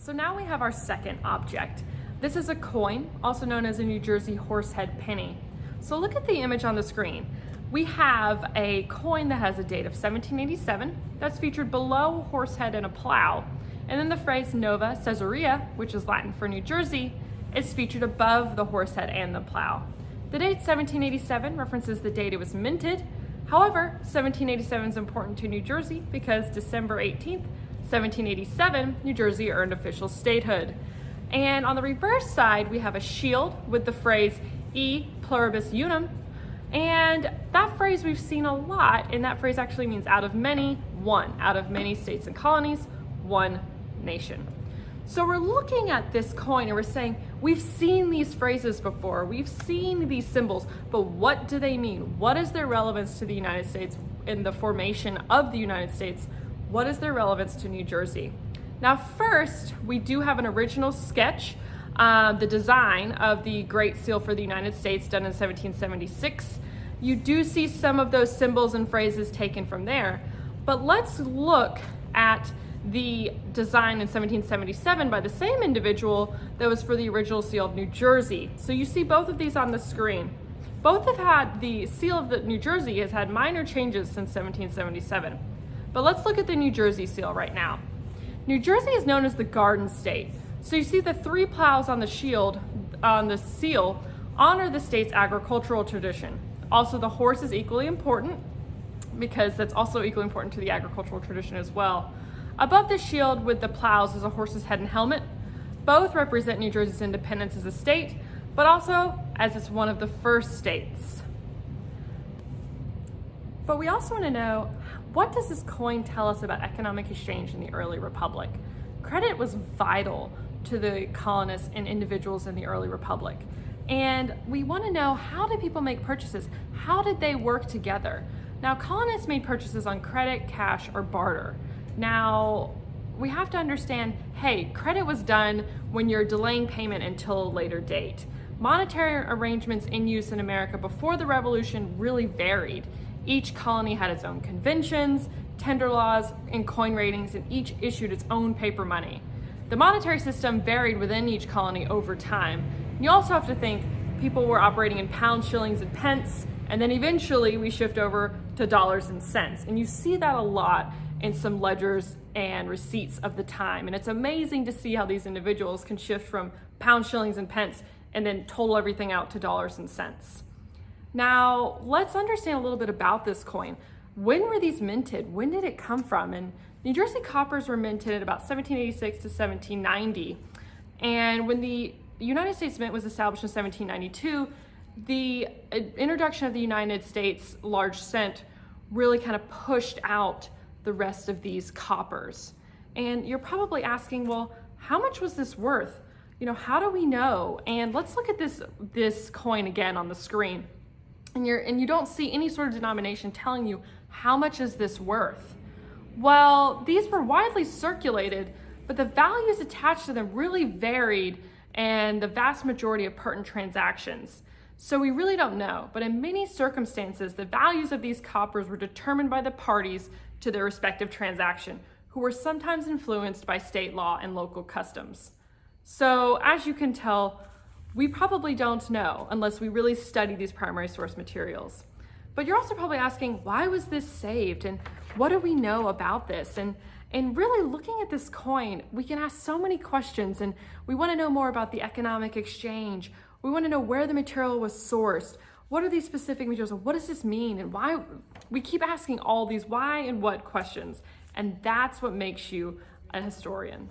So now we have our second object. This is a coin, also known as a New Jersey horsehead penny. So look at the image on the screen. We have a coin that has a date of 1787 that's featured below a horsehead and a plow. And then the phrase Nova Caesarea, which is Latin for New Jersey, is featured above the horsehead and the plow. The date 1787 references the date it was minted. However, 1787 is important to New Jersey because December 18th, 1787, New Jersey earned official statehood. And on the reverse side, we have a shield with the phrase E pluribus unum. And that phrase we've seen a lot, and that phrase actually means out of many, one. Out of many states and colonies, one nation. So we're looking at this coin and we're saying, we've seen these phrases before, we've seen these symbols, but what do they mean? What is their relevance to the United States in the formation of the United States? What is their relevance to New Jersey? Now first, we do have an original sketch, the design of the Great Seal for the United States done in 1776. You do see some of those symbols and phrases taken from there, but let's look at the design in 1777 by the same individual that was for the original seal of New Jersey. So you see both of these on the screen. Both have had, the seal of the New Jersey has had minor changes since 1777. But let's look at the New Jersey seal right now. New Jersey is known as the Garden State. So you see the three plows on the shield, on the seal, honor the state's agricultural tradition. Also, the horse is equally important because that's also equally important to the agricultural tradition as well. Above the shield with the plows is a horse's head and helmet. Both represent New Jersey's independence as a state, but also as it's one of the first states. But we also want to know, what does this coin tell us about economic exchange in the early republic? Credit was vital to the colonists and individuals in the early republic. And we want to know, how did people make purchases? How did they work together? Now, colonists made purchases on credit, cash, or barter. Now, we have to understand, hey, credit was done when you're delaying payment until a later date. Monetary arrangements in use in America before the Revolution really varied. Each colony had its own conventions, tender laws, and coin ratings, and each issued its own paper money. The monetary system varied within each colony over time. You also have to think people were operating in pounds, shillings, and pence, and then eventually we shift over to dollars and cents. And you see that a lot in some ledgers and receipts of the time. And it's amazing to see how these individuals can shift from pounds, shillings, and pence and then total everything out to dollars and cents. Now, let's understand a little bit about this coin. When were these minted? When did it come from? And New Jersey coppers were minted at about 1786 to 1790. And when the United States Mint was established in 1792, the introduction of the United States large cent really kind of pushed out the rest of these coppers. And you're probably asking, well, how much was this worth? You know, how do we know? And let's look at this coin again on the screen. And you don't see any sort of denomination telling you how much is this worth. Well, these were widely circulated, but the values attached to them really varied and the vast majority of pertinent transactions. So we really don't know, but in many circumstances, the values of these coppers were determined by the parties to their respective transaction, who were sometimes influenced by state law and local customs. So as you can tell, we probably don't know unless we really study these primary source materials. But you're also probably asking, why was this saved? And what do we know about this? And really looking at this coin, we can ask so many questions, and we want to know more about the economic exchange. We want to know where the material was sourced. What are these specific materials? What does this mean? And why? We keep asking all these why and what questions. And that's what makes you a historian.